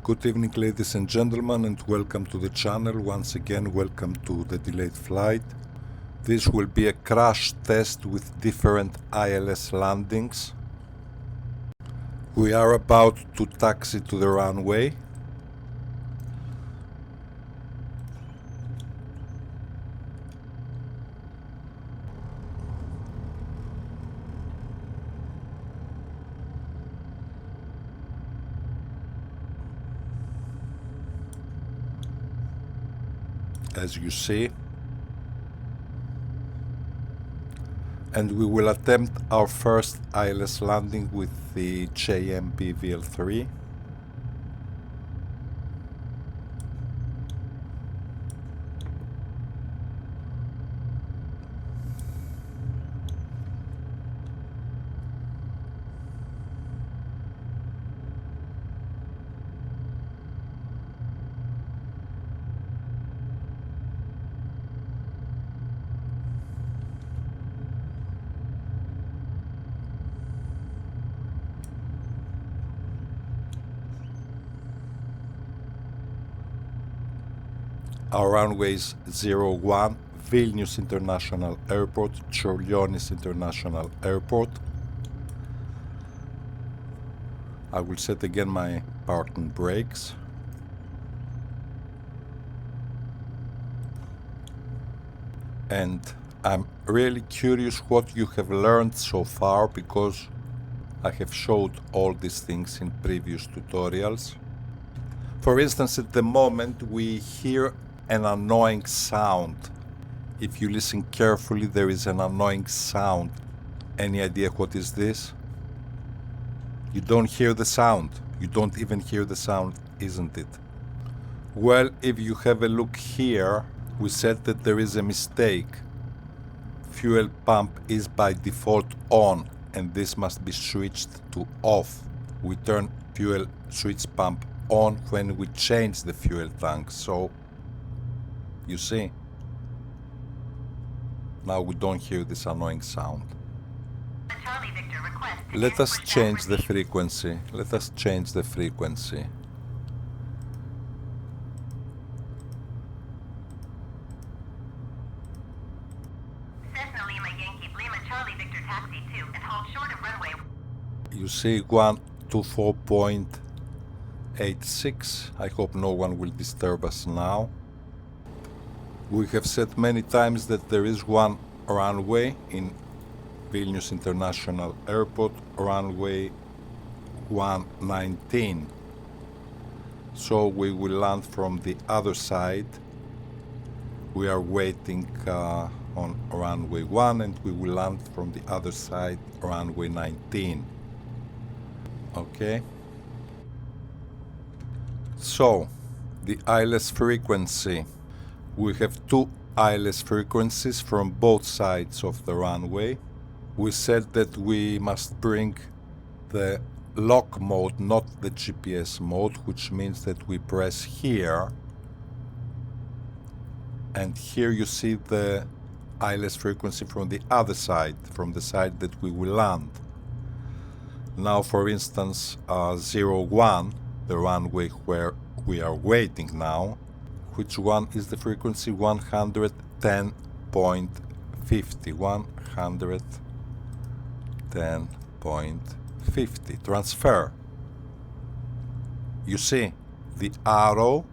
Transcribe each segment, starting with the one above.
Good evening, ladies and gentlemen, and welcome to the channel. Once again, welcome to the delayed flight. This will be a crash test with different ILS landings. We are about to taxi to the runway. As you see, and we will attempt our first ILS landing with the JMB VL-3. Our runway is 01, Vilnius International Airport, Vilnius International Airport. I will set again my parking brakes. And I'm really curious what you have learned so far, because I have showed all these things in previous tutorials. For instance, at the moment we hear an annoying sound. If you listen carefully, there is an annoying sound. Any idea what is this? You don't hear the sound. You don't even hear the sound, isn't it? Well, if you have a look here, we said that there is a mistake. Fuel pump is by default on, and this must be switched to off. We turn fuel switch pump on when we change the fuel tank. So you see, now we don't hear this annoying sound. Let us change the frequency. Let us change the frequency. You see 124.86. I hope no one will disturb us now. We have said many times that there is one runway in Vilnius International Airport, runway 119. So we will land from the other side. We are waiting on runway 1, and we will land from the other side, runway 19. Okay. So, the ILS frequency. We have two ILS frequencies from both sides of the runway. We said that we must bring the lock mode, not the GPS mode, which means that we press here. And here you see the ILS frequency from the other side, from the side that we will land. Now, for instance, 01, the runway where we are waiting now, which one is the frequency? 110.50. 110.50. Transfer. You see, the arrow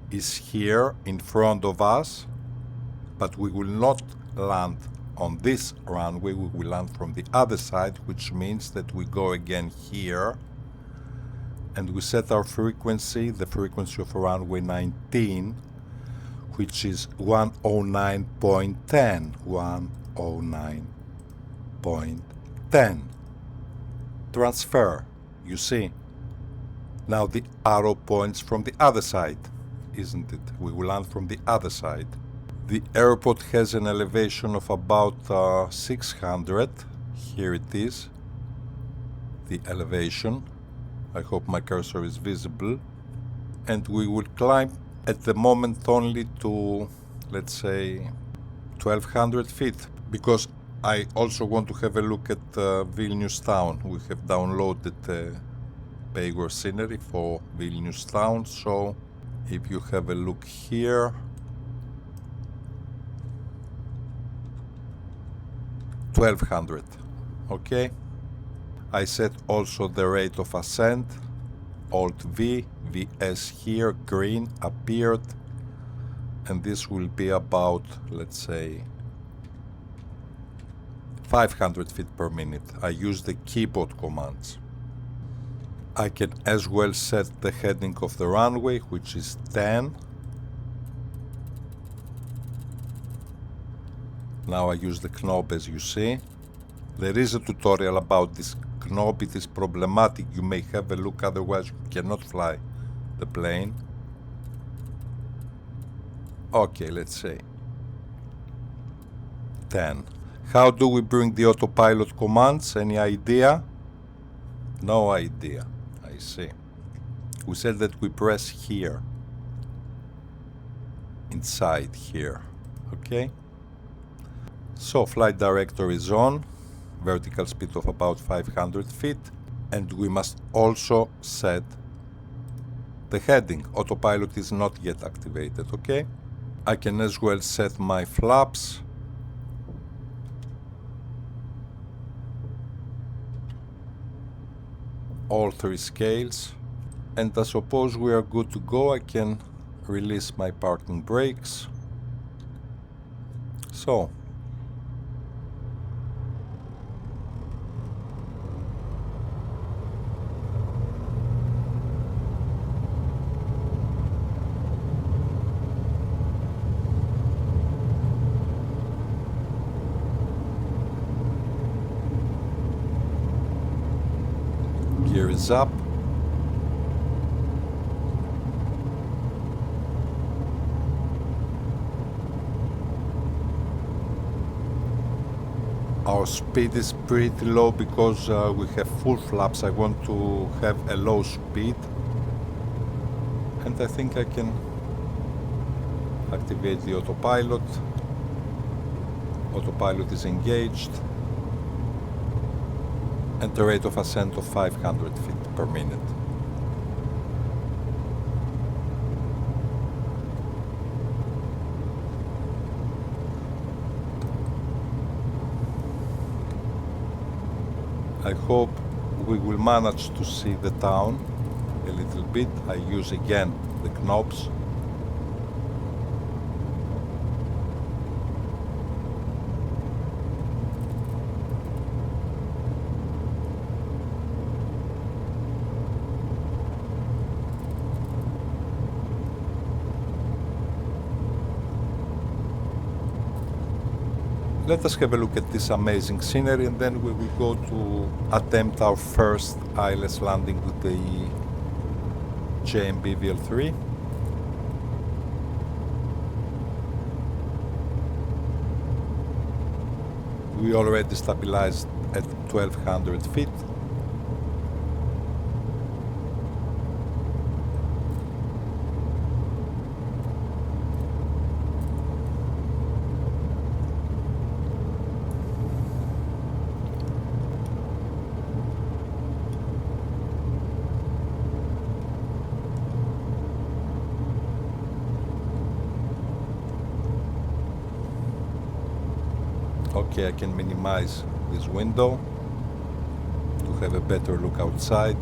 is here in front of us, but we will not land on this runway. We will land from the other side, which means that we go again here. And we set our frequency, the frequency of runway 19, which is 109.10. 109.10. Transfer. You see? Now the arrow points from the other side, isn't it? We will land from the other side. The airport has an elevation of about 600. Here it is, the elevation. I hope my cursor is visible. And we will climb at the moment only to, let's say, 1200 feet, because I also want to have a look at Vilnius town. We have downloaded payware scenery for Vilnius town. So if you have a look here, $1,200. Okay, I set also the rate of ascent. Alt V, VS here, green appeared, and this will be about, let's say, 500 feet per minute. I use the keyboard commands. I can as well set the heading of the runway, which is 10. Now I use the knob, as you see. There is a tutorial about this knob. It is problematic. You may have a look, otherwise you cannot fly the plane. Okay, let's say 10. How do we bring the autopilot commands? Any idea? No idea. I see. We said that we press here. Inside here. Okay? So flight director is on. Vertical speed of about 500 feet. And we must also set the heading. Autopilot is not yet activated, okay? I can as well set my flaps. All three scales. And I suppose we are good to go. I can release my parking brakes. So, gear is up. Our speed is pretty low because we have full flaps. I want to have a low speed, and I think I can activate the autopilot. Autopilot is engaged, and the rate of ascent of 500 feet per minute. I hope we will manage to see the town a little bit. I use again the knobs. Let us have a look at this amazing scenery, and then we will go to attempt our first ILS landing with the JMB VL-3. We already stabilized at 1200 feet. Okay, I can minimize this window to have a better look outside.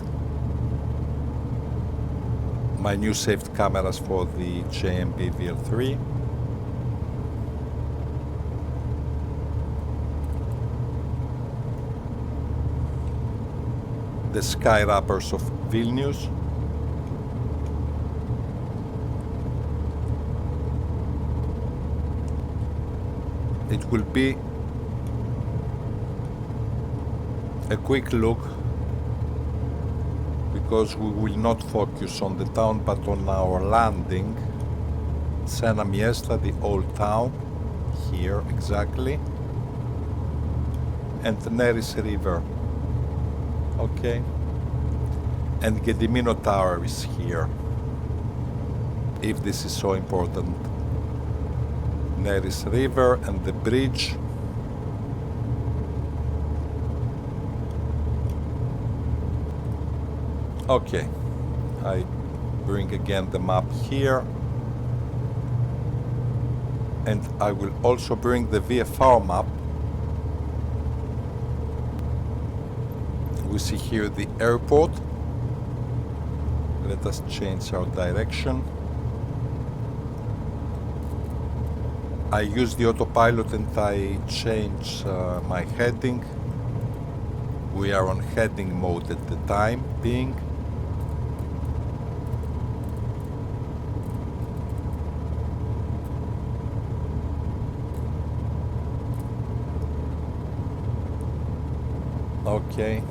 My new safety cameras for the JMB VL-3. The sky wrappers of Vilnius. It will be a quick look because we will not focus on the town but on our landing. Sena Miesta, the old town, here exactly, and Neris River, okay, and Gedimino Tower is here, if this is so important. Neris River and the bridge. Okay, I bring again the map here, and I will also bring the VFR map. We see here the airport. Let us change our direction. I use the autopilot and I change my heading. We are on heading mode at the time being. Okay.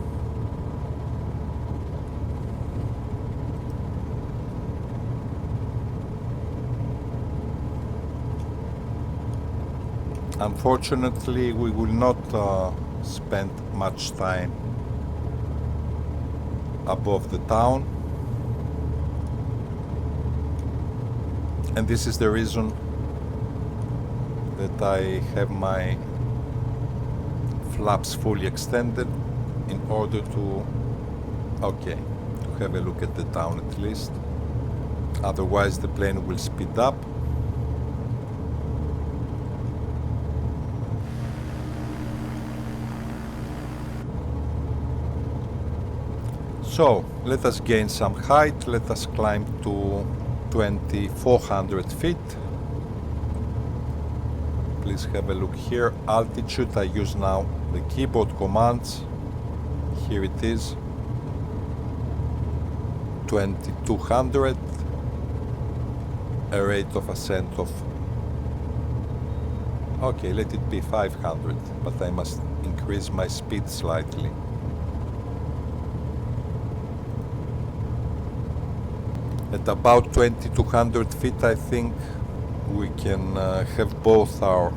Unfortunately, we will not spend much time above the town, and this is the reason that I have my flaps fully extended in order to have a look at the town at least. Otherwise the plane will speed up. So let us gain some height. Let us climb to 2400 feet. Please have a look here. Altitude, I use now the keyboard commands. Here it is, 2200, a rate of ascent of, okay, let it be 500, but I must increase my speed slightly. At about 2200 feet, I think we can have both our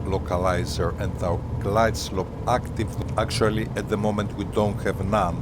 localizer and our Glideslope active. Actually, at the moment we don't have none.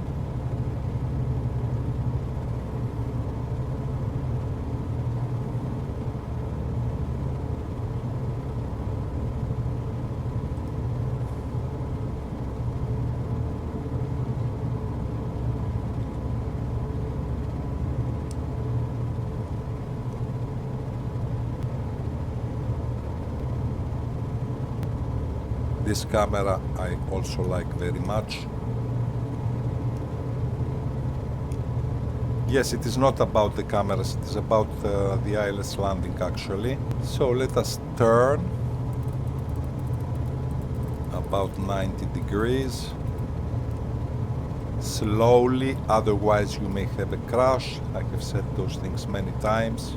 This camera I also like very much. Yes, it is not about the cameras, it is about the ILS landing actually. So let us turn about 90 degrees. Slowly, otherwise you may have a crash. I have said those things many times.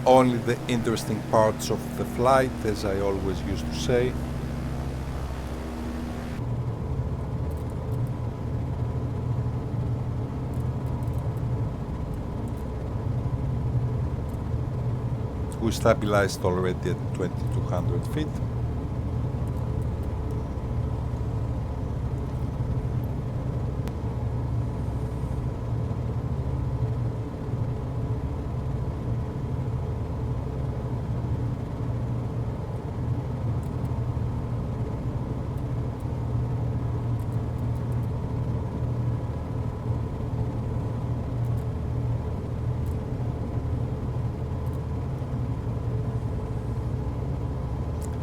Only the interesting parts of the flight, as I always used to say. We stabilized already at 2200 feet.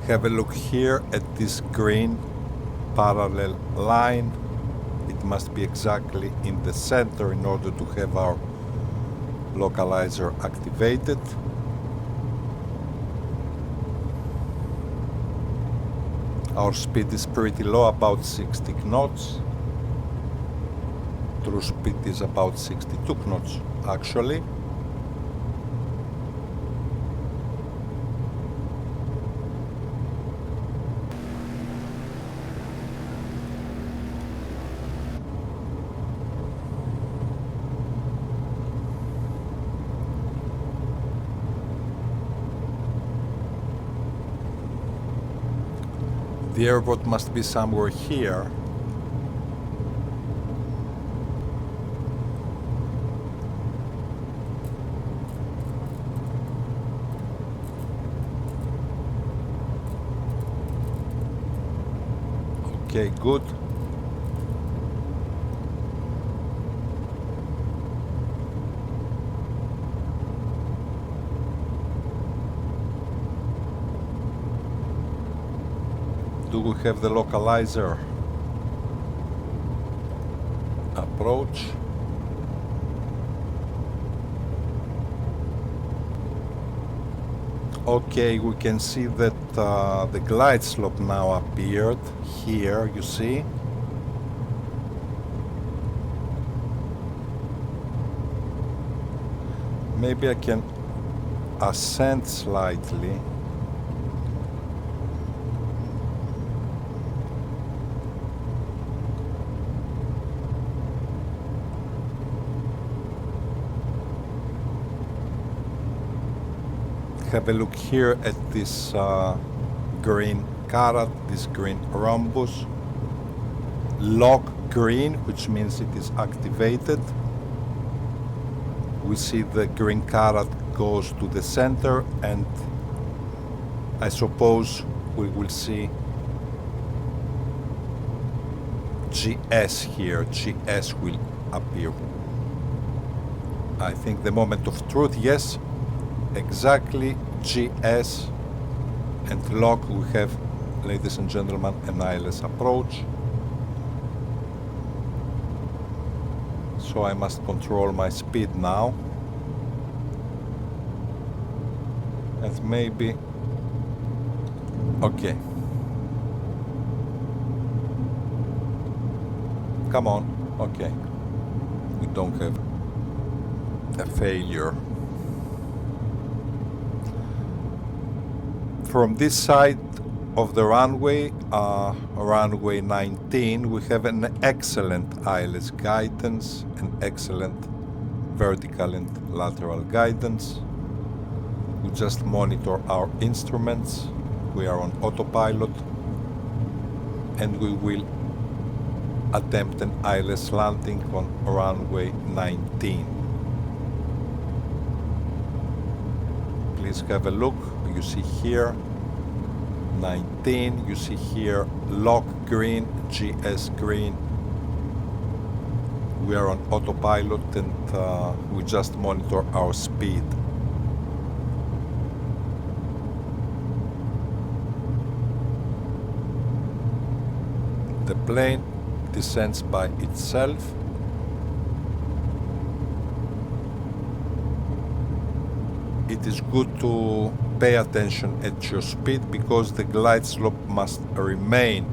Have a look here at this green parallel line. It must be exactly in the center in order to have our localizer activated. Our speed is pretty low, about 60 knots. True speed is about 62 knots actually. The airport must be somewhere here. Okay, good. Do we have the localizer approach? Okay, we can see that the glide slope now appeared here, you see. Maybe I can ascend slightly. Have a look here at this green caret, this green rhombus. Lock green, which means it is activated. We see the green caret goes to the center, and I suppose we will see GS here. GS will appear. I think the moment of truth, yes, exactly, GS, and lock. We have, ladies and gentlemen, an ILS approach. So I must control my speed now. And maybe, okay. Come on, okay. We don't have a failure. From this side of the runway, runway 19, we have an excellent ILS guidance, an excellent vertical and lateral guidance. We just monitor our instruments. We are on autopilot, and we will attempt an ILS landing on runway 19. Please have a look. You see here 19, you see here lock green, GS green. We are on autopilot, and we just monitor our speed. The plane descends by itself. It is good to pay attention at your speed, because the glide slope must remain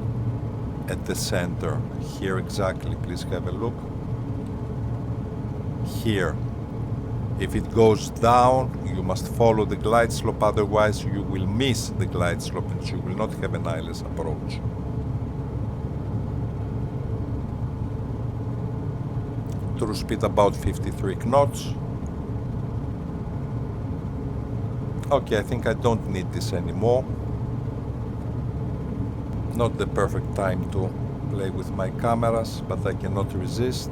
at the center. Here exactly, please have a look. Here. If it goes down, you must follow the glide slope, otherwise you will miss the glide slope and you will not have an ILS approach. Cruise speed about 53 knots. Okay, I think I don't need this anymore. Not the perfect time to play with my cameras, but I cannot resist.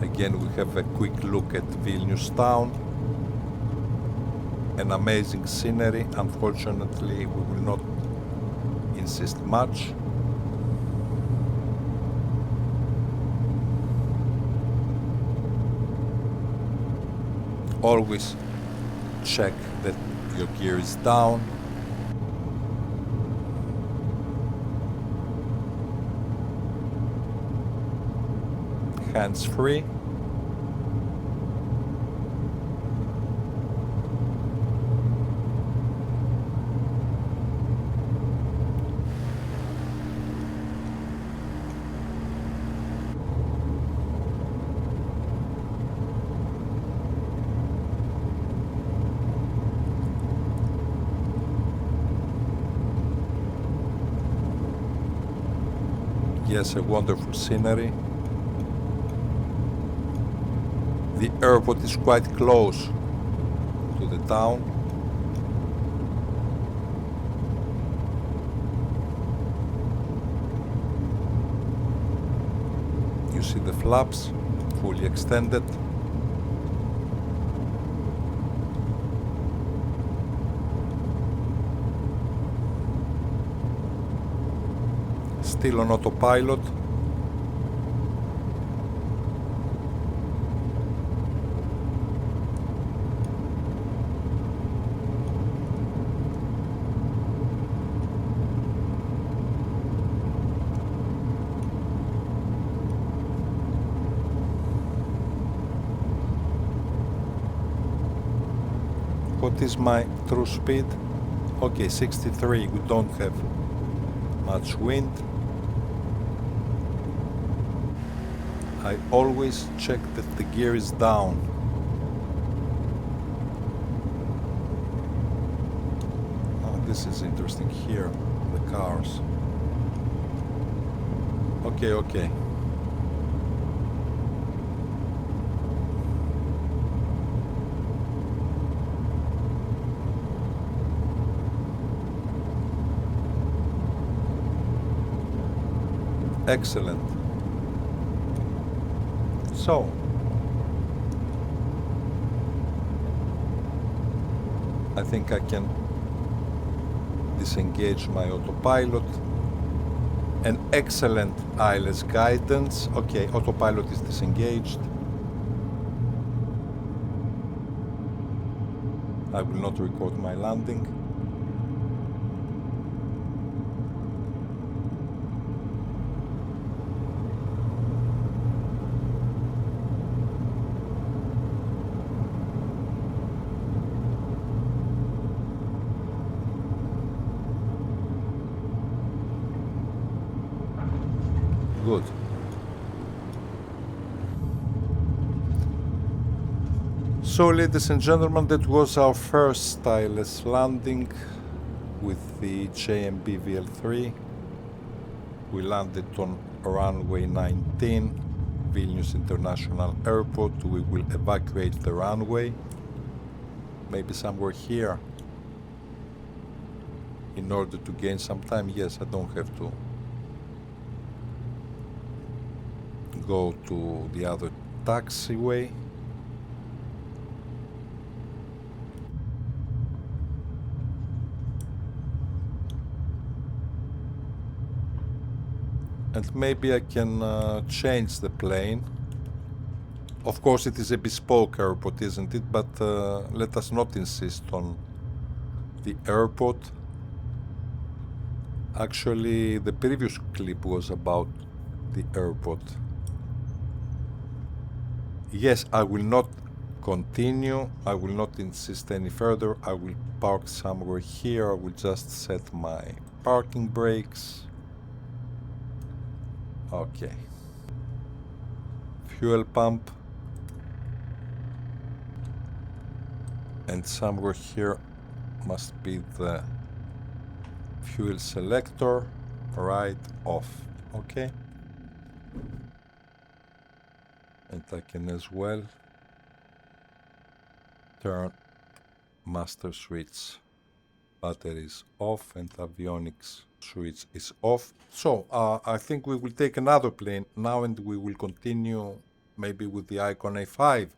Again, we have a quick look at Vilnius town. An amazing scenery. Unfortunately, we will not insist much. Always check that your gear is down. Hands free. Yes, a wonderful scenery. The airport is quite close to the town. see the flaps fully extended. Still on autopilot. What is my true speed? Okay, 63. We don't have much wind. I always check that the gear is down. Oh, this is interesting here, the cars. Okay, okay. Excellent. So, I think I can disengage my autopilot. An excellent ILS guidance. Okay, autopilot is disengaged. I will not record my landing. Good. So, ladies and gentlemen, that was our first ILS landing with the JMB VL-3. We landed on runway 19, Vilnius International Airport. We will evacuate the runway, maybe somewhere here, in order to gain some time. Yes, I don't have to go to the other taxiway. And maybe I can change the plane. Of course it is a bespoke airport, isn't it? But let us not insist on the airport. Actually, the previous clip was about the airport. Yes, I will not continue. I will not insist any further. I will park somewhere here. I will just set my parking brakes. Okay. Fuel pump. And somewhere here must be the fuel selector. Right off. Okay. And I can as well turn master switch batteries off and avionics switch is off. So I think we will take another plane now and we will continue maybe with the Icon A5.